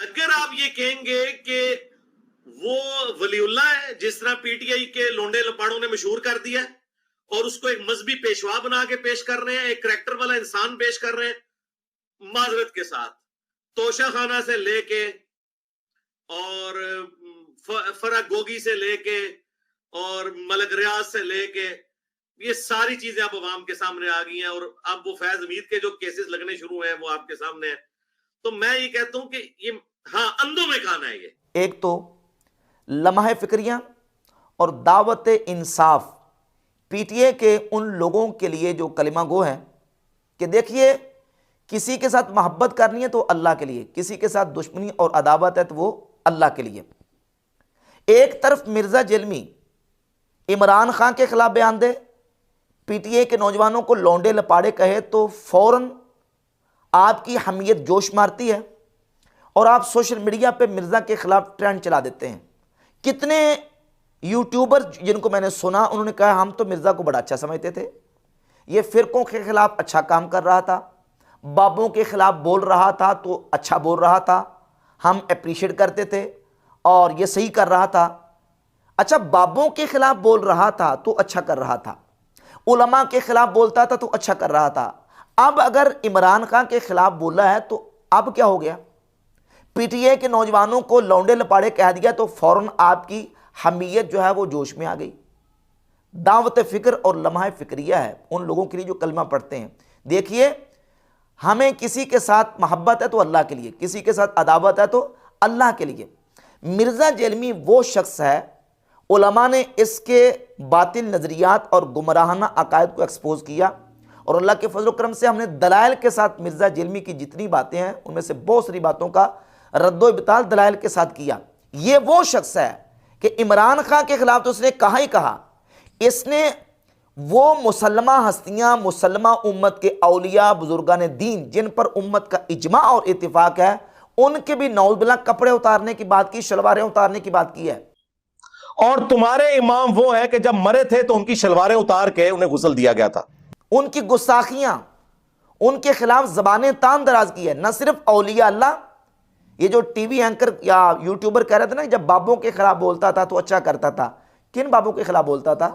अगर आप ये कहेंगे कि वो वलीउल्लाह है जिस तरह पीटीआई के लोंडे लपाड़ों ने मशहूर कर दिया है, और उसको एक मजहबी पेशवा बना के पेश कर रहे हैं, एक करैक्टर वाला इंसान पेश कर रहे हैं, माजरत के साथ तोशा खाना से लेके और फरक गोगी से लेके और मलक रियाज से लेके ये सारी चीजें अब अवाम के सामने आ गई हैं, और अब वो फैज हमीद के जो केसेस लगने शुरू हुए हैं वो आपके सामने है। तो मैं ये कहता हूं कि ये हाँ अंधों में खाना है ये। एक तो लम्हा फिक्रियां और दावत इंसाफ पीटीए के उन लोगों के लिए जो कलिमा गो हैं कि देखिए किसी के साथ मोहब्बत करनी है तो अल्लाह के लिए, किसी के साथ दुश्मनी और अदावत है तो वो अल्लाह के लिए। एक तरफ मिर्ज़ा जेलमी इमरान खान के खिलाफ बयान दे, पीटीए के नौजवानों को लौंडे लपाड़े कहे तो फौरन आपकी हमीयत जोश मारती है और आप सोशल मीडिया पे मिर्ज़ा के खिलाफ ट्रेंड चला देते हैं। कितने यूट्यूबर जिनको मैंने सुना उन्होंने कहा हम तो मिर्ज़ा को बड़ा अच्छा समझते थे, ये फ़िरकों के खिलाफ अच्छा काम कर रहा था, बाबों के खिलाफ बोल रहा था तो अच्छा बोल रहा था, हम अप्रिशिएट करते थे और ये सही कर रहा था। अच्छा, बाबों के खिलाफ बोल रहा था तो अच्छा कर रहा था, उलमा के खिलाफ बोलता था तो अच्छा कर रहा था। अब अगर इमरान खान के खिलाफ बोला है तो अब क्या हो गया? पीटीए के नौजवानों को लौंडे लपाड़े कह दिया तो फौरन आपकी हमीयत जो है वो जोश में आ गई। दावत फ़िक्र और लम्हा फिक्रिया है उन लोगों के लिए जो कलमा पढ़ते हैं। देखिए, हमें किसी के साथ मोहब्बत है तो अल्लाह के लिए, किसी के साथ अदावत है तो अल्लाह के लिए। मिर्ज़ा जेलमी वो शख्स है, उलमा ने इसके बातिल नज़रियात और गुमराहाना अकायद को एक्सपोज किया और अल्लाह के फजल करम से हमने दलाइल के साथ मिर्ज़ा जेलमी की जितनी बातें हैं उनमें से बहुत सारी बातों का रद्दो इब्ताल दलाइल के साथ किया। ये वो शख्स है कि इमरान खान के खिलाफ तो उसने कहा ही कहा, इसने वो मुसलमा हस्तियां, मुसलमा उम्मत के औलिया बुजुर्गान दीन जिन पर उम्मत का इजमा और इत्तिफाक है, उनके भी नौजबिल्ला कपड़े उतारने की बात की, शलवारें उतारने की बात की है। और तुम्हारे इमाम वो है कि जब मरे थे तो उनकी शलवारें उतार के उन्हें गुस्ल दिया गया था। उनकी गुस्ताखियां, उनके खिलाफ जबानें तान दराज की है। न सिर्फ औलिया अल्लाह, ये जो टीवी एंकर या यूट्यूबर कह रहे थे ना जब बाबों के खिलाफ बोलता था तो अच्छा करता था, किन बाबों के खिलाफ बोलता था?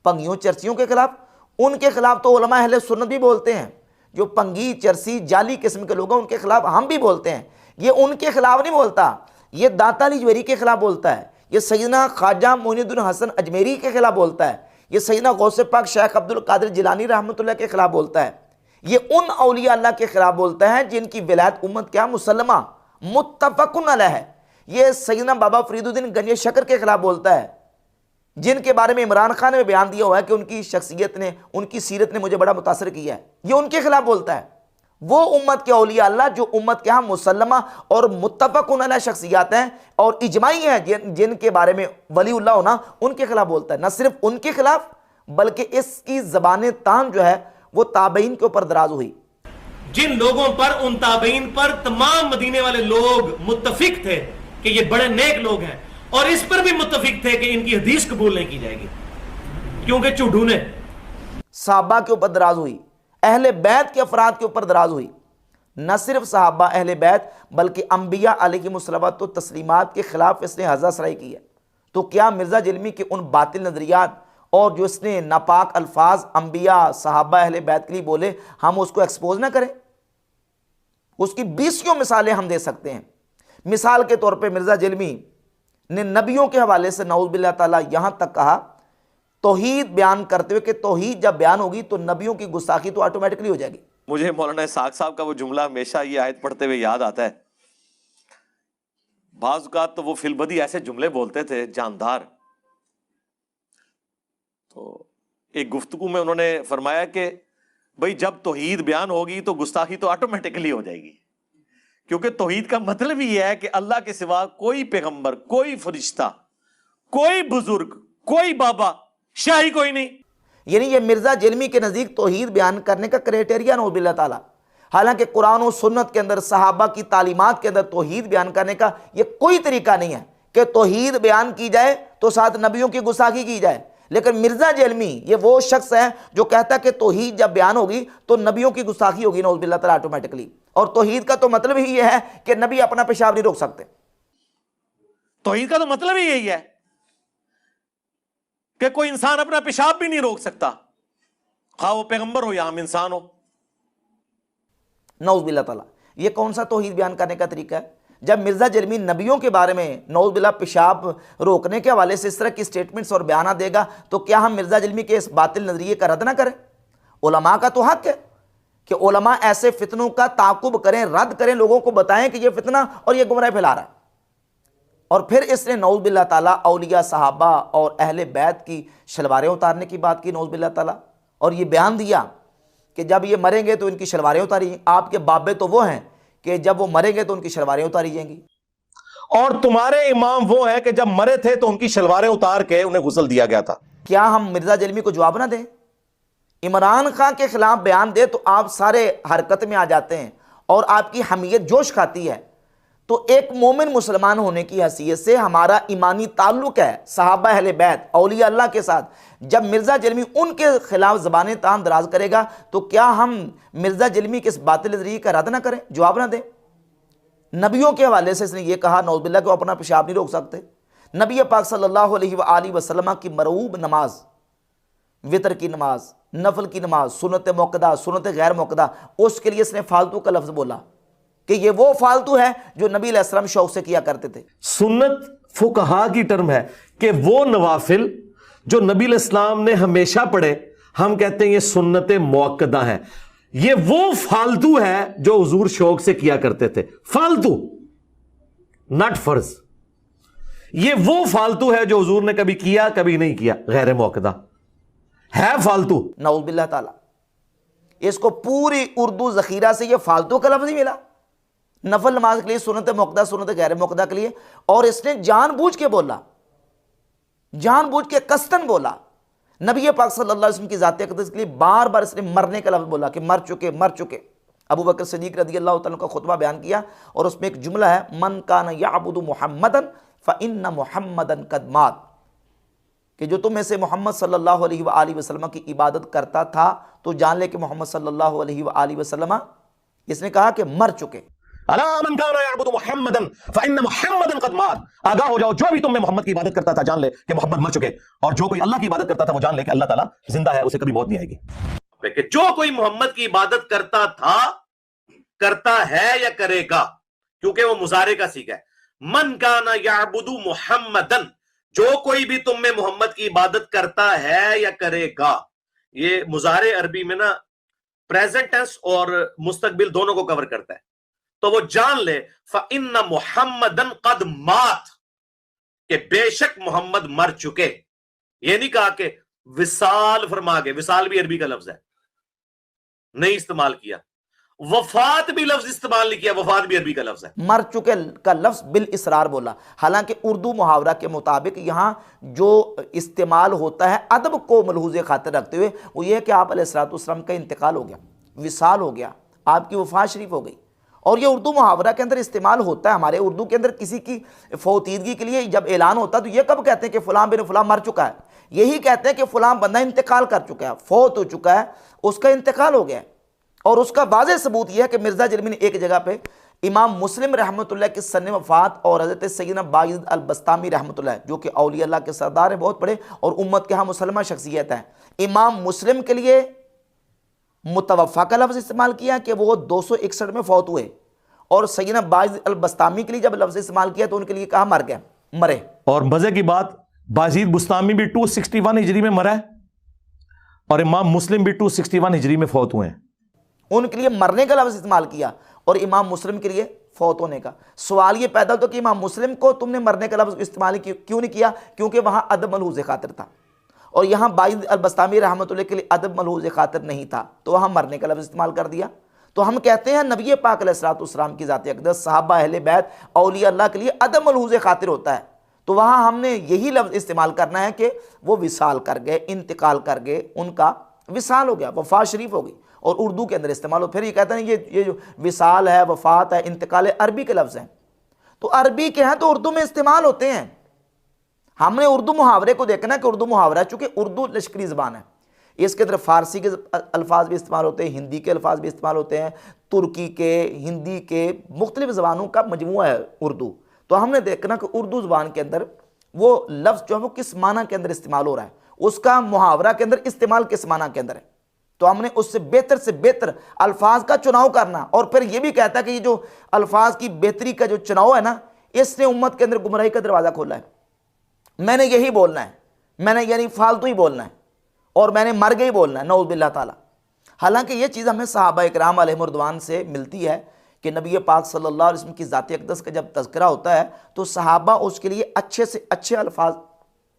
पंगियों चर्सियों के खिलाफ। उनके खिलाफ तो उलमा अहले सुन्नत भी बोलते हैं। जो पंगी चर्सी जाली किस्म के लोग हैं उनके खिलाफ हम भी बोलते हैं। ये उनके खिलाफ नहीं बोलता, ये दाता अली जवेरी के खिलाफ बोलता है, ये सैयदना ख्वाजा मोइनुद्दीन हसन अजमेरी के खिलाफ बोलता है, ये सैयदना गौसे पाक शेख अब्दुल कादिर जिलानी रहमतुल्लाह के खिलाफ बोलता है। ये उन औलिया अल्लाह के खिलाफ बोलता है जिनकी विलायत उम्मत क्या मुसलमा मुत्तफकुन अलैह है। ये सैयदना बाबा फरीदुद्दीन गंज शकर के खिलाफ बोलता है, जिनके बारे में इमरान खान ने बयान दिया हुआ है कि उनकी शख्सियत ने, उनकी सीरत ने मुझे बड़ा मुतासर किया है। ये उनके खिलाफ बोलता है। वो उम्मत के औलिया अल्लाह जो उम्मत के यहाँ मुसल्लमा और मुत्तफकुन अलैह शख्सियत हैं और इजमाई हैं, जिनके बारे में वलीउल्लाह होना, उनके खिलाफ बोलता है। न सिर्फ उनके खिलाफ बल्कि इसकी ज़बान तान जो है वो ताबईन के ऊपर दराज हुई। जिन लोगों पर, उन ताबईन पर तमाम मदीने वाले लोग मुत्तफिक थे कि ये बड़े नेक लोग हैं, और इस पर भी मुत्तफिक थे कि इनकी हदीस कबूल नहीं की जाएगी क्योंकि चुडू ने। सहाबा के ऊपर दराज हुई, अहले बैत के अफराद के ऊपर दराज हुई। न सिर्फ सहाबा अहले बैत बल्कि अंबिया अलैहिमुस्सलावत व तस्लीमात के खिलाफ इसने हज़ा सराई की है। तो क्या मिर्ज़ा जेलमी के उन बातिल नज़रियात और जो इसने नापाक अल्फाज अंबिया सहाबा अहले बैत के लिए बोले, हम उसको एक्सपोज ना करें? उसकी 20 मिसालें हम दे सकते हैं। मिसाल के तौर पे मिर्ज़ा जेलमी ने नबियों के हवाले से नऊज़ बिल्लाह ताला यहां तक कहा, तौहीद बयान करते हुए कि तौहीद जब बयान होगी तो नबियों की गुस्ताखी तो ऑटोमेटिकली हो जाएगी। मुझे मौलाना साग साहब का वो जुमला हमेशा ये आयत पढ़ते हुए याद आता है। बाज़ औक़ात तो वो फिलबदी ऐसे जुमले बोलते थे जानदार। तो एक गुफ्तगू में उन्होंने फरमाया कि भाई जब तौहीद बयान होगी तो गुस्ताखी तो ऑटोमेटिकली हो जाएगी, क्योंकि तौहीद का मतलब ही है कि अल्लाह के सिवा कोई पैगंबर, कोई फरिश्ता, कोई बुजुर्ग, कोई बाबा, शाही कोई नहीं। यानी ये मिर्ज़ा जेलमी के नज़दीक तौहीद बयान करने का क्राइटेरिया नऊज़ बिल्लाह ताला। हालांकि कुरान और सुन्नत के अंदर, सहाबा की तालीमात के अंदर तौहीद बयान करने का ये कोई तरीका नहीं है कि तौहीद बयान की जाए तो साथ नबियों की गुस्ताखी की जाए। लेकिन मिर्जा जेलमी ये वो शख्स है जो कहता है कि तौहीद जब बयान होगी तो नबियों की गुस्ताखी होगी नौज़ुबिल्लाह ताला ऑटोमेटिकली। और तौहीद का तो मतलब ही यह है कि नबी अपना पेशाब नहीं रोक सकते। तौहीद का तो मतलब ही यही है कि कोई इंसान अपना पेशाब भी नहीं रोक सकता, खा वो पैगंबर हो या आम इंसान हो। नौज़ुबिल्लाह ताला, ये कौन सा तौहीद बयान करने का तरीका है? जब मिर्जा जलमी नबियों के बारे में नौज़ुबिल्लाह पेशाब रोकने के हवाले से इस तरह की स्टेटमेंट्स और बयान देगा तो क्या हम मिर्जा जलमी के इस बातिल नजरिए का रद्द ना करें? उलमा का तो हक है कि उलमा ऐसे फितनों का ताकुब करें, रद्द करें, लोगों को बताएं कि ये फितना और ये गुमराह फैला रहा है। और फिर इसने नौज़ुबिल्लाह ताला औलिया सहाबा और अहले बैत की शलवारें उतारने की बात की नौज़ुबिल्लाह ताला, और ये बयान दिया कि जब ये मरेंगे तो इनकी शलवारें उतारी। आपके बाबे तो वो हैं कि जब वो मरेंगे तो उनकी शलवारें उतारी जाएंगी, और तुम्हारे इमाम वो हैं कि जब मरे थे तो उनकी शलवारें उतार के उन्हें गुस्ल दिया गया था। क्या हम मिर्जा जलमी को जवाब ना दें? इमरान खान के खिलाफ बयान दे तो आप सारे हरकत में आ जाते हैं और आपकी हमीयत जोश खाती है। तो एक मोमिन मुसलमान होने की हैसियत से हमारा ईमानी ताल्लुक है सहाबा अहले बैत औलिया अल्लाह के साथ। जब मिर्जा जलमी उनके खिलाफ ज़बान तान दराज करेगा तो क्या हम मिर्जा जलमी के इस बातिल नज़रिए का रद्द ना करें, जवाब ना दें? नबियों के हवाले से इसने ये कहा नौज़ुबिल्लाह को अपना पेशाब नहीं रोक सकते। नबी पाक सल्लल्लाहु अलैहि वसल्लम की मरऊब नमाज, वितर की नमाज, नफल की नमाज, सुन्नत मुक्कदा, सुन्नत गैर मुक्कदा, उसके लिए इसने फालतू का लफ्ज़ बोला कि ये वो फालतू है जो नबी अलैहिस्सलाम शौक से किया करते थे। सुन्नत फुकहा की टर्म है कि वो नवाफिल जो नबी अलैहिस्सलाम ने हमेशा पढ़े, हम कहते हैं ये सुन्नत मुअक्कदा है। ये वो फालतू है जो हुजूर शौक से किया करते थे, फालतू, नॉट फर्ज। ये वो फालतू है जो हुजूर ने कभी किया कभी नहीं किया, गैर मुअक्कदा है फालतू। नऊज़ुबिल्लाह ताला, इसको पूरी उर्दू जखीरा से ये फालतू का लफ्ज़ ही मिला नफल नमाज के लिए, सुन्नत मुक्कदा, सुन्नत गैर मुक्कदा के लिए। और इसने जानबूझ के बोला, जानबूझ के कस्तन बोला। नबी पाक सल्लल्लाहु अलैहि वसल्लम की ज़ात अक़दस के लिए बार बार इसने मरने का लफ्ज़ बोला कि मर चुके, मर चुके। अबू बकर सिद्दीक़ रज़ियल्लाहु तआला का खुतबा बयान किया और उसमें एक जुमला है, मन कान याबुदु मुहम्मदन फ़इन्न मुहम्मदन कद मात, कि जो तुम में से मोहम्मद सल्लल्लाहु अलैहि वसल्लम की इबादत करता था तो जान ले कि मोहम्मद सल्लल्लाहु अलैहि वसल्लम, इसने कहा कि मर चुके। अला मन कान याबुदु मुहम्मदन फ़इन्न मुहम्मदन कद मात, आगाह हो जाओ, जो भी तुम में मोहम्मद की इबादत करता था जान ले कि मोहम्मद मर चुके, और जो कोई अल्लाह की इबादत करता था वो जान ले कि अल्लाह ताला जिंदा है, उसे कभी मौत नहीं आएगी। कि जो कोई मोहम्मद की इबादत करता था, करता है या करेगा, क्योंकि वो मुजारे का सीगा है। मन काना याबुदु मुहम्मदन, जो कोई भी तुम में मोहम्मद की इबादत करता है या करेगा। ये मुजारे अरबी में ना प्रेजेंट टेंस और मुस्तकबिल दोनों को कवर करता है। तो वो जान ले फ़इन्न मुहम्मदन कद मात, कि बेशक मोहम्मद मर चुके। ये नहीं कहा कि विसाल फरमा गए, विसाल भी अरबी का लफ्ज है, नहीं इस्तेमाल किया। वफात भी लफ्ज इस्तेमाल नहीं किया, वफात भी अरबी का लफ्ज है। मर चुके का लफ्ज बिल इसरार बोला। हालांकि उर्दू मुहावरा के मुताबिक यहाँ जो इस्तेमाल होता है अदब को मलहूज़े खातिर रखते हुए, वो ये है कि आप अलैहिस्सलाम का इंतकाल हो गया, विसाल हो गया, आपकी वफात शरीफ हो गई। और ये उर्दू मुहावरा के अंदर इस्तेमाल होता है। हमारे उर्दू के अंदर किसी की फौतीदगी के लिए जब ऐलान होता है तो ये कब कहते हैं कि फ़लाँ बिन फ़लाँ मर चुका है? यही कहते हैं कि फ़लाँ बंदा इंतकाल कर चुका है, फौत हो चुका है, उसका इंतकाल हो गया है। और उसका वाज़ेह सबूत यह है कि मिर्ज़ा जलमी ने एक जगह पे इमाम मुस्लिम रहमतुल्लाह की सन्न वफ़ात और हज़रत सैयदना बायज़िद अल बस्तामी रहमतुल्लाह, जो कि औलिया अल्लाह के सरदार हैं, बहुत बड़े और उम्मत के यहाँ मुसलमान शख्सियत हैं, इमाम मुस्लिम के लिए मुतवफ़ा का लफ्ज़ इस्तेमाल किया कि वो 261 में फौत हुए, और सैयदना बायज़िद अल बस्तामी के लिए जब लफ्ज़ इस्तेमाल किया तो उनके लिए कहा मर गए, मरे। और मजे की बात, बायज़ीद बुस्तामी भी 261 हिजरी में मरा है और इमाम मुस्लिम भी 261 हिजरी में फौत हुए हैं। उनके लिए मरने का लफ्ज़ इस्तेमाल किया और इमाम मुस्लिम के लिए फौत होने का। सवाल ये पैदा होता कि इमाम मुस्लिम को तुमने मरने का लफ्ज़ इस्तेमाल क्यों नहीं किया? क्योंकि वहाँ अदब मलहूज़े खातिर था, और यहाँ बायज़िद अल बस्तामी रहमतुल्लाह के लिए अदब मलहूज़े खातिर नहीं था, तो वहाँ मरने का लफ्ज़ इस्तेमाल कर दिया। तो हम कहते हैं नबी पाक अलैहिस्सलाम की ज़ात अक़दस, सहाबा अहले बैत, औलिया अल्लाह के लिए अदब मलहूज़े खातिर होता है। तो वहाँ हमने यही लफ्ज़ इस्तेमाल करना है कि वो विसाल कर गए, इंतकाल कर गए, उनका विसाल हो गया, वफ़ात शरीफ हो गई। और उर्दू के अंदर इस्तेमाल हो, फिर ये कहते हैं ये जो विसाल है, वफ़ात है, इंतकाल है, अरबी के लफ्ज़ हैं, तो अरबी के हैं तो उर्दू में इस्तेमाल होते हैं। हमने उर्दू मुहावरे को देखना कि उर्दू मुहावरा, चूंकि उर्दू लश्करी ज़बान है, इसके अंदर फ़ारसी के अल्फाज भी इस्तेमाल होते हैं, हिंदी के अल्फाज भी इस्तेमाल होते हैं, तुर्की के, हिंदी के, मुख्तलिफ ज़बानों का मजमूआ है उर्दू। तो हमने देखना कि उर्दू ज़बान के अंदर वो लफ्ज़ जो है वो किस माना के अंदर इस्तेमाल हो रहा है, उसका मुहावरा के अंदर इस्तेमाल किस माना के अंदर है। तो हमने उससे बेहतर अल्फाज का चुनाव करना। और फिर ये भी कहता है कि ये जो अल्फाज की बेहतरी का जो चुनाव है ना, इसने उम्मत के अंदर गुमराही का दरवाज़ा खोला है। मैंने यही बोलना है, मैंने यानी फालतू ही बोलना है, और मैंने मर गई बोलना है, नऊज़ बिल्लाह ताला। हालांकि ये चीज़ हमें सहाबा इकराम अलैहिम रिदवान से मिलती है कि नबी पाक सल्लल्लाहु अलैहि वसल्लम की ज़ात अक़दस का जब तज़किरा होता है तो सहाबा उसके लिए अच्छे से अच्छे अल्फाज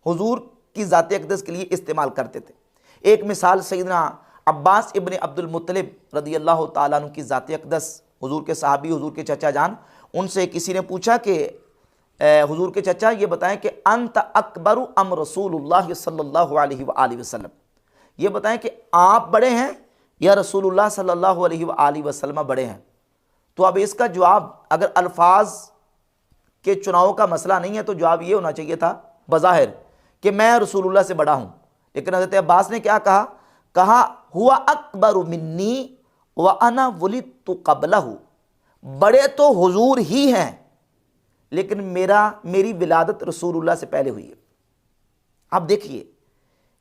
हुजूर की ज़ात अक़दस के लिए इस्तेमाल करते थे। एक मिसाल सैयदना अब्बास इब्न अब्दुल मुत्तलिब रज़ियल्लाहु ताला अन्हु की ज़ात अक़दस, हुजूर के सहाबी, हुजूर के चचा जान, उनसे किसी ने पूछा कि हुजूर के चचा ये बताएं कि अंत अकबरु अम रसूलुल्लाह सल्लल्लाहु अलैहि वसल्लम, ये बताएं कि आप बड़े हैं या रसूलुल्लाह सल्लल्लाहु अलैहि वसल्लम बड़े हैं। तो अब इसका जवाब, अगर अल्फाज के चुनाव का मसला नहीं है तो जवाब ये होना चाहिए था बज़ाहिर कि मैं रसूलुल्लाह से बड़ा हूँ। लेकिन हज़रत अब्बास ने क्या कहा, कहा हुआ अकबरु मिन्नी व अना वुलिदतु क़ब्लहु, बड़े तो हुजूर ही हैं लेकिन मेरी विलादत रसूलुल्लाह से पहले हुई है। अब देखिए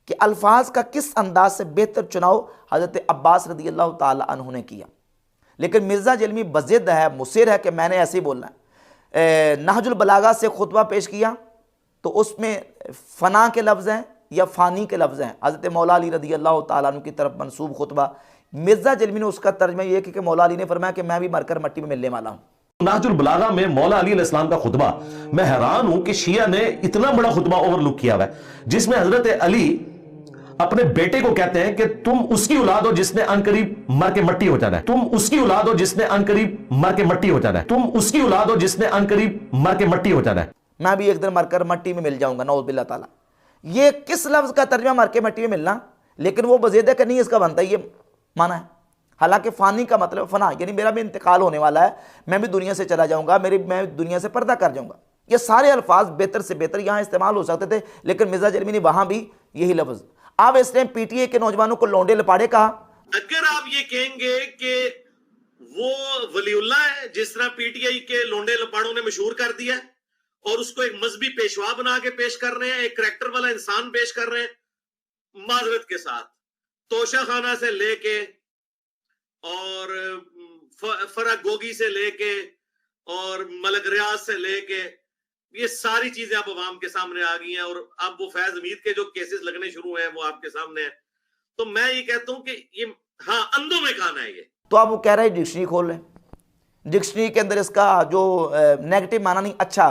कि अल्फाज का किस अंदाज से बेहतर चुनाव हज़रत अब्बास रज़ियल्लाहु ताला अन्हु ने किया। लेकिन मिर्ज़ा जलमी बज़िद है, मुसिर है कि मैंने ऐसे ही बोलना है। नहजुल बलागा से खुतबा पेश किया तो उसमें फ़ना के लफ्ज़ हैं या फ़ानी के लफ्ज़ हैं, हज़रत मौला अली रज़ियल्लाहु ताला अन्हु की तरफ मंसूब खुतबा। मिर्ज़ा जलमी ने उसका तर्जमा ये कि मौला अली ने फरमाया कि मैं भी मरकर मट्टी में मिलने वाला हूँ। नाजुल बलागा में मौला अली अलैहिस्सलाम का खुतबा, मैं हैरान हूं कि शिया ने इतना बड़ा खुतबा ओवरलुक किया हुआ है, जिसमें हजरत अली अपने बेटे को कहते हैं कि तुम उसकी औलाद हो जिसने अनकरीब मर के मट्टी हो जाना है, तुम उसकी औलाद हो जिसने अनकरीब मर के मट्टी हो जाना है, तुम उसकी औलाद हो जिसने अनकरीब मर के मट्टी हो जाना है। मैं भी एक दिन मरकर मट्टी में मिल जाऊंगा, नऊज़ बिल्लाह ताला। ये किस लफ्ज़ का तर्जमा, मर के मट्टी में मिलना? लेकिन वो बज़ेद है कि नहीं इसका बनता ये माना है। हालांकि फ़ानी का मतलब फ़ना यानी मेरा भी इंतकाल होने वाला है, मैं भी दुनिया से चला जाऊंगा, मैं दुनिया से पर्दा कर जाऊंगा। ये सारे अल्फाज बेहतर से बेहतर यहाँ इस्तेमाल हो सकते थे, लेकिन मिर्ज़ा जलमी ने वहाँ भी यही लफ्ज़। अब इस टाइम पीटीए के नौजवानों को लौंडे लपाड़े कहा। अगर आप ये कहेंगे कि वो वलीउल्लाह है जिस तरह पीटीआई के लौंडे लपाड़ों ने मशहूर कर दिया और उसको एक मजहबी पेशवा बना के पेश कर रहे हैं, एक करैक्टर वाला इंसान पेश कर रहे हैं, माजरत के साथ तोशा खाना से लेके और फरा गोगी से लेके और मलक रियाज से लेके ये सारी चीजें अब अवाम के सामने आ गई हैं और अब वो फैज हमीद के जो केसेस लगने शुरू हुए हैं वो आपके सामने है। तो मैं ये कहता हूं कि ये हाँ अंधों में खाना है ये। तो अब वो कह रहे हैं डिक्शनरी खोल लें, डिक्शनरी के अंदर इसका जो नेगेटिव माना नहीं अच्छा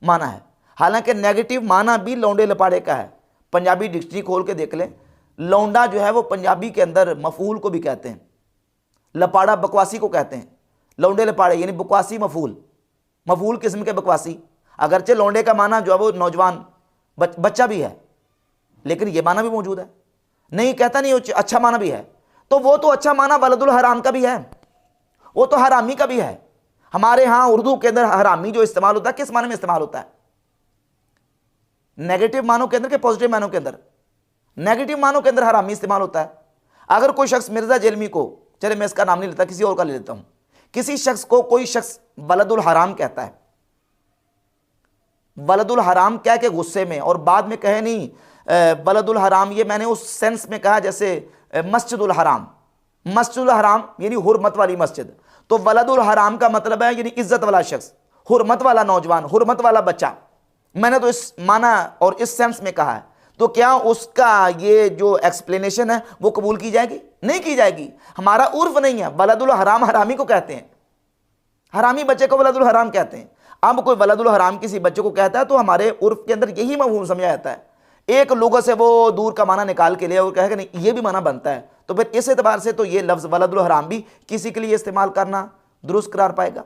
माना है। हालांकि नेगेटिव माना भी लौंडे लपाड़े का है। पंजाबी डिक्शनरी खोल के देख लें, लौंडा जो है वो पंजाबी के अंदर मफूल को भी कहते हैं, लपाड़ा बकवासी को कहते हैं। लौंडे लपाड़े यानी बकवासी मफूल, मफूल किस्म के बकवासी। अगरचे लौंडे का माना जो है वो नौजवान बच्चा भी है, लेकिन ये माना भी मौजूद है। नहीं कहता नहीं अच्छा माना भी है, तो वो तो अच्छा माना वलदुल हराम का भी है, वो तो हरामी का भी है। हमारे यहाँ उर्दू के अंदर हरामी जो इस्तेमाल होता है किस माने में इस्तेमाल होता है? नेगेटिव मानों के अंदर के पॉजिटिव मानों के अंदर? नेगेटिव मानों के अंदर हरामी इस्तेमाल होता है। अगर कोई शख्स मिर्ज़ा जलमी को, चले मैं इसका नाम नहीं लेता, किसी और का ले लेता हूं, किसी शख्स को कोई शख्स वलदुल हराम कहता है, वलदुल हराम कह के गुस्से में, और बाद में कहे नहीं वलदुल हराम, ये मैंने उस सेंस में कहा जैसे मस्जिदुल हराम, मस्जिदुल हराम यानी हुर्मत वाली मस्जिद। तो वलदुल हराम का मतलब है यानी इज्जत वाला शख्स, हुर्मत वाला नौजवान, हुर्मत वाला बच्चा। मैंने तो इस माना और इस सेंस में कहा है, तो क्या उसका ये जो एक्सप्लेनेशन है वो कबूल की जाएगी? नहीं की जाएगी। हमारा उर्फ नहीं है। वलदुल हराम हरामी को कहते हैं, हरामी बच्चे को वलदुल हराम कहते हैं। अब कोई वलदुल हराम किसी बच्चे को कहता है तो हमारे उर्फ के अंदर यही मफहूम समझा जाता है। एक लोगों से वो दूर का माना निकाल के लिया और कहेगा नहीं ये भी माना बनता है, तो फिर इस एतबार से तो ये लफ्ज़ वलदुल हराम भी किसी के लिए इस्तेमाल करना दुरुस्त करार पाएगा।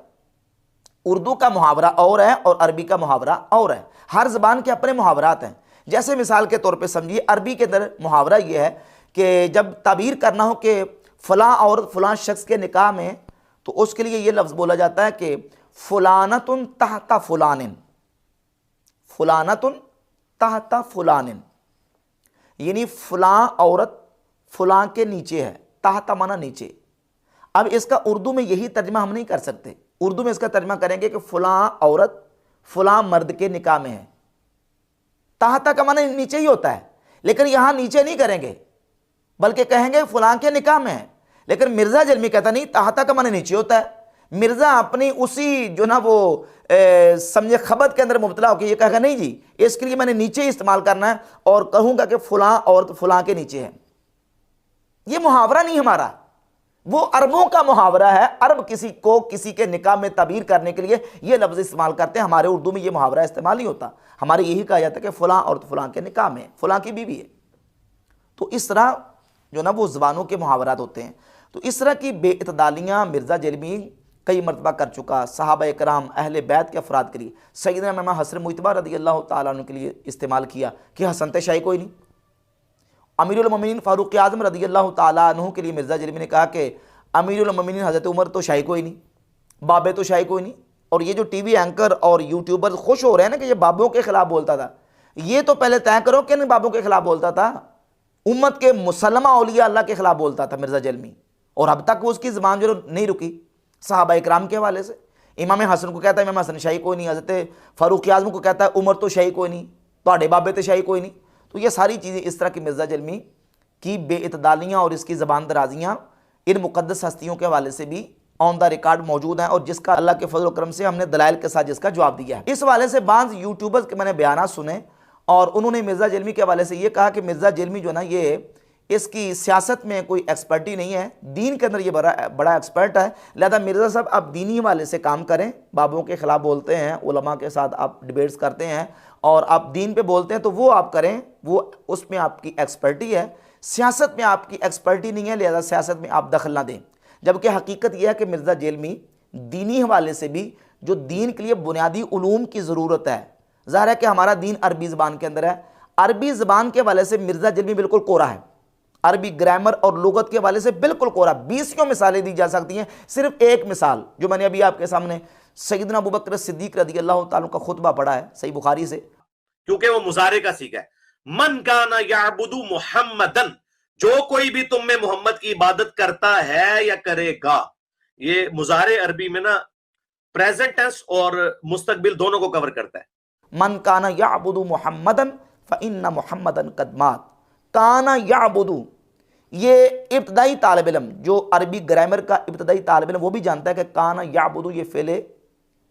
उर्दू का मुहावरा और है और अरबी का मुहावरा और है। हर ज़बान के अपने मुहावरात हैं। जैसे मिसाल के तौर पे समझिए, अरबी के अंदर मुहावरा ये है कि जब ताबीर करना हो कि फ़लाँ और फ़लाँ शख्स के निकाह में, तो उसके लिए ये लफ्ज़ बोला जाता है कि फ़ुलानतुन तहता फ़ुलानिन, फ़ुलानतुन ताहता फुलानिन, यानी फलां औरत फलां के नीचे है। ताहता माना नीचे। अब इसका उर्दू में यही तर्जमा हम नहीं कर सकते। उर्दू में इसका तर्जमा करेंगे कि फलां औरत फलां मर्द के निकाह में है। ताहता का माना नीचे ही होता है, लेकिन यहां नीचे नहीं करेंगे, बल्कि कहेंगे फलां के निकाह में है। लेकिन मिर्जा जलमी कहता नहीं, ताहता का माना नीचे होता है। मिर्जा अपनी उसी जो ना वो समझे खबत के अंदर मुब्तला होकर ये कहेगा नहीं जी, इसके लिए मैंने नीचे ही इस्तेमाल करना है और कहूंगा कि फलां औरत फलां के नीचे है। ये मुहावरा नहीं हमारा, वो अरबों का मुहावरा है। अरब किसी को किसी के निकाह में तबीर करने के लिए ये लफ्ज़ इस्तेमाल करते हैं। हमारे उर्दू में ये मुहावरा इस्तेमाल नहीं होता। हमारे यही कहा जाता है कि फलां औरत फलां के निकाह में, फलां की बीवी है। तो इस तरह जो ना वो ज़बानों के मुहावरात होते हैं। तो इस तरह की बेइतदालियाँ मिर्ज़ा जलमी कई मरतबा कर चुका। सहाबा इकराम अहले बैत के अफराद के लिए, सैयदना इमाम हसन मुज्तबा रज़ी अल्लाह तआला अन्हु के लिए इस्तेमाल किया कि हसन ते शाही कोई नहीं। अमीरुल मोमिनीन फारूक आज़म रज़ी अल्लाह तआला अन्हु के लिए मिर्ज़ा जलमी ने कहा कि अमीरुल मोमिनीन हज़रत उमर तो शाही कोई नहीं, बाबे तो शाही कोई नहीं। और ये जो टीवी एंकर और यूट्यूबर खुश हो रहे हैं ना कि ये बाबों के खिलाफ बोलता था, ये तो पहले तय करो कि नहीं बाबों के खिलाफ बोलता था। उम्मत के मुसलमा औलिया अल्लाह के खिलाफ बोलता था मिर्ज़ा जलमी, और अब तक वो उसकी ज़बान जो नहीं रुकी सहाबा इकराम के हवाले से। इमाम हसन को कहता है इमाम हसन शाही कोई नहीं, हज़रत फ़ारूक आज़म को कहता है उमर तो शाही कोई नहीं, तो बाबे तो शाही कोई नहीं। तो ये सारी चीज़ें इस तरह की मिर्ज़ा जलमी की बेइतदालियाँ और इसकी ज़बान दराजियाँ इन मुक़द्दस हस्तियों के हवाले से भी ऑन द रिकॉर्ड मौजूद हैं, और जिसका अल्लाह के फजल करम से हमने दलाइल के साथ जिसका जवाब दिया है। इस हवाले से बाज़ यूट्यूबर्स के मैंने बयान सुने, और उन्होंने मिर्ज़ा जलमी के हवाले से ये कहा कि मिर्ज़ा जलमी जो ना ये इसकी सियासत में कोई एक्सपर्टी नहीं है, दीन के अंदर ये बड़ा एक्सपर्ट है। लिहाजा मिर्ज़ा साहब आप दीनी हवाले से काम करें, बाबों के ख़िलाफ़ बोलते हैं, उलमा के साथ आप डिबेट्स करते हैं और आप दीन पे बोलते हैं, तो वो आप करें, वो उसमें आपकी एक्सपर्टी है। सियासत में आपकी एक्सपर्टी नहीं है, लिहाजा सियासत में आप दखल ना दें। जबकि हकीकत यह है कि मिर्ज़ा जलमी दीनी हवाले से भी जो दीन के लिए बुनियादी उलूम की ज़रूरत है, ज़ाहिर है कि हमारा दीन अरबी ज़बान के अंदर है, अरबी ज़बान के हवाले से मिर्ज़ा जलमी बिल्कुल कोरा है। अरबी ग्रामर और लुगत के हवाले से बिल्कुल कोरा। 20 मिसालें दी जा सकती हैं, सिर्फ एक मिसाल जो मैंने अभी आपके सामने सैयदना अबू बकर सिद्दीक रज़ी अल्लाह ताला का खुतबा पढ़ा है सही बुखारी से, क्योंकि वो मुजारे का सीखा है। मन काना याबुदु मुहम्मदन, जो कोई भी तुम में मोहम्मद की इबादत करता है या करेगा। ये मुजारे अरबी में ना प्रेजेंट टेंस और मुस्तकबिल दोनों को कवर करता है। मन काना याबुदु मुहम्मदन फ़इन्ना मुहम्मदन कद मात। काना याबुदु, ये इब्तदाई तालिब इल्म जो अरबी ग्रामर का इब्तदाई तालिब इल्म वो भी जानता है कि काना याबुदु ये फ़ेले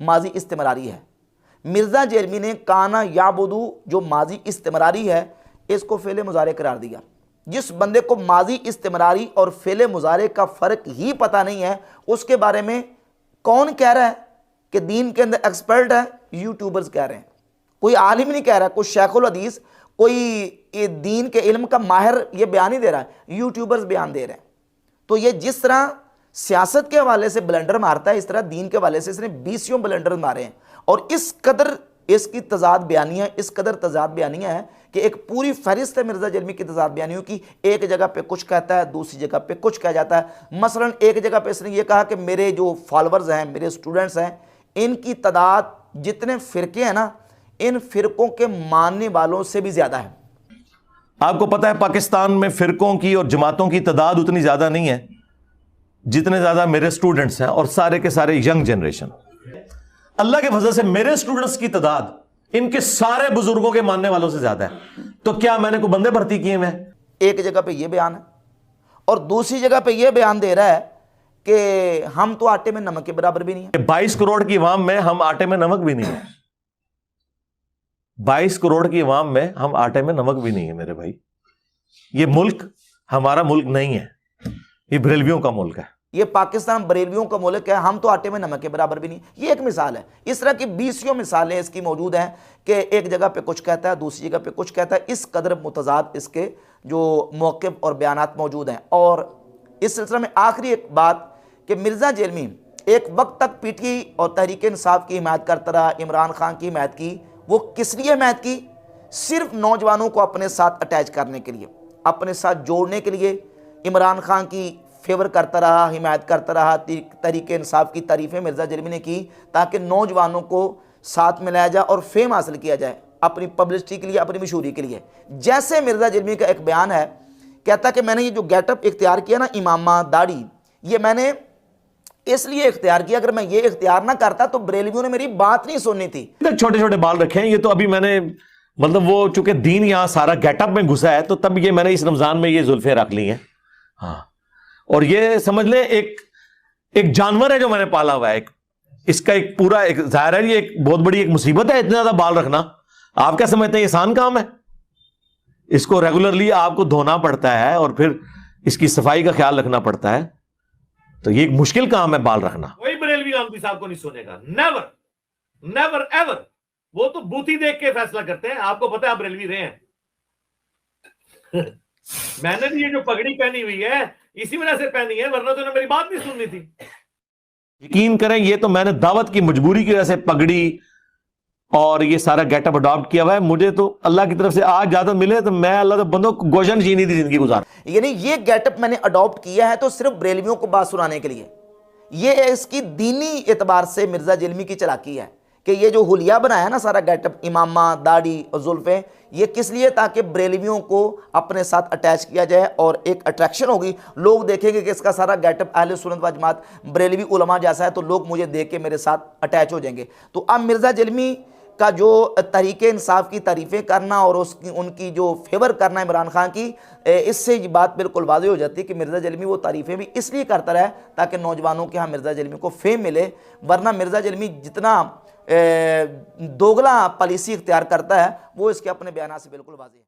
माजी इस्तिमरारी है। मिर्ज़ा जलमी ने काना याबुदु जो माजी इस्तिमरारी है इसको फ़ेले मुजारे करार दिया। जिस बंदे को माजी इस्तिमरारी और फ़ेले मुजारे का फ़र्क ही पता नहीं है, उसके बारे में कौन कह रहा है कि दीन के अंदर एक्सपर्ट है? यूट्यूबर्स कह रहे हैं, कोई आलिम नहीं कह रहा, कोई शेखुल हदीस, कोई ये दीन के इल्म का माहिर ये बयान नहीं दे रहा है, यूट्यूबर्स बयान दे रहे हैं। तो ये जिस तरह सियासत के हवाले से ब्लंडर मारता है, इस तरह दीन के हवाले से इसने 20 ब्लंडर मारे हैं। और इस कदर इसकी तजाद बयानियाँ, इस कदर तजाद बयानियाँ हैं कि एक पूरी फहरिस्त है मिर्ज़ा जलमी की तजाद बयानियों की। एक जगह पे कुछ कहता है, दूसरी जगह पे कुछ कह जाता है। मसलन एक जगह पे इसने ये कहा कि मेरे जो फॉलोअर्स हैं, मेरे स्टूडेंट्स हैं, इनकी तादाद जितने फ़िरके हैं ना, इन फ़िरकों के मानने वालों से भी ज़्यादा है। आपको पता है पाकिस्तान में फ़िरकों की और जमातों की तादाद उतनी ज़्यादा नहीं है जितने ज़्यादा मेरे स्टूडेंट्स हैं, और सारे के सारे यंग जनरेशन। अल्लाह के फजल से मेरे स्टूडेंट्स की तादाद इनके सारे बुजुर्गों के मानने वालों से ज़्यादा है। तो क्या मैंने कोई बंदे भर्ती किए हुए? एक जगह पे ये बयान है और दूसरी जगह पे ये बयान दे रहा है कि हम तो आटे में नमक के बराबर भी नहीं है। 22 करोड़ की अवाम में हम आटे में नमक भी नहीं है। 22 करोड़ की अवाम में हम आटे में नमक भी नहीं है मेरे भाई। ये मुल्क हमारा मुल्क नहीं है, ये बरेलवियों का मुल्क है। ये पाकिस्तान बरेलवियों का मुल्क है, हम तो आटे में नमक के बराबर भी नहीं। ये एक मिसाल है। इस तरह की 20 मिसालें इसकी मौजूद हैं कि एक जगह पे कुछ कहता है, दूसरी जगह पे कुछ कहता है। इस कदर मुतजाद इसके जो मौक़िफ़ और बयानात मौजूद हैं। और इस सिलसिले में आखिरी एक बात कि मिर्ज़ा जलमी एक वक्त तक पीटीआई और तहरीक इंसाफ की हिमायत करता रहा, इमरान खान की हिमायत की। वो किस लिए हिमायत की? सिर्फ नौजवानों को अपने साथ अटैच करने के लिए, अपने साथ जोड़ने के लिए इमरान खान की फेवर करता रहा, हिमायत करता रहा। तहरीक इंसाफ की तारीफ़ें मिर्ज़ा जलमी ने की ताकि नौजवानों को साथ मिलाया जाए और फेम हासिल किया जाए। अपनी पब्लिसिटी के लिए, अपनी मशहूरी के लिए। जैसे मिर्ज़ा जिल्मी का एक बयान है, कहता कि मैंने ये जो गेटअप इख्तियार किया ना, इमामा दाढ़ी, ये मैंने इसलिए इख्तियार किया, अगर मैं ये इख्तियार ना करता तो बरेलवियों ने मेरी बात नहीं सुननी थी। छोटे छोटे बाल रखे हैं, ये तो अभी मैंने मतलब वो चूंकि दीन यहां सारा गेटअप में घुसा है, तो तब ये मैंने इस रमजान में ये जुल्फे रख ली हैं। हाँ, और ये समझ लें एक जानवर है जो मैंने पाला हुआ है, इसका एक पूरा एक जाहिर है, ये एक बहुत बड़ी एक मुसीबत है इतना ज्यादा बाल रखना। आप क्या समझते हैं, आसान काम है? इसको रेगुलरली आपको धोना पड़ता है और फिर इसकी सफाई का ख्याल रखना पड़ता है, तो ये एक मुश्किल काम है बाल रखना। कोई बरेलवी आमदी साहब को नहीं सुनेगा, नेवर नेवर एवर। वो तो बूथी देख के फैसला करते हैं। आपको पता है आप बरेलवी रहे हैं। मैंने भी ये जो पगड़ी पहनी हुई है इसी वजह से पहनी है, वरना तो मेरी बात नहीं सुननी थी। यकीन करें, ये तो मैंने दावत की मजबूरी की वजह से पगड़ी और ये सारा गेटअप अडॉप्ट किया हुआ है। मुझे तो अल्लाह की तरफ से आज इजाजत मिले तो मैं अल्लाह के बंदों को गोशन जीनी थी जिंदगी गुजार। यानी ये गेटअप मैंने अडॉप्ट किया है तो सिर्फ बरेलवियों को बात सुनाने के लिए। ये इसकी दीनी एतबार से मिर्ज़ा जिल्मी की चालाकी है कि ये जो हुलिया बनाया ना सारा गेटअप, इमामा दाढ़ी और जुल्फ़े, ये किस लिए, ताकि बरेलवियों को अपने साथ अटैच किया जाए और एक अट्रैक्शन होगी। लोग देखेंगे कि इसका सारा गेटअप अहले सुन्नत व जमात बरेलवी उलमा जैसा है, तो लोग मुझे देख के मेरे साथ अटैच हो जाएंगे। तो अब मिर्ज़ा जिल्मी का जो तरीके इंसाफ की तारीफ़ें करना और उसकी उनकी जो फेवर करना इमरान खान की, इससे ये बात बिल्कुल वाज़ेह हो जाती है कि मिर्ज़ा जिल्मी वो तारीफ़ें भी इसलिए करता रहा ताकि नौजवानों के यहाँ मिर्ज़ा जिल्मी को फेम मिले। वरना मिर्ज़ा जिल्मी जितना दोगला पॉलिसी इख्तियार करता है वो इसके अपने बयान से बिल्कुल वाज़ेह है।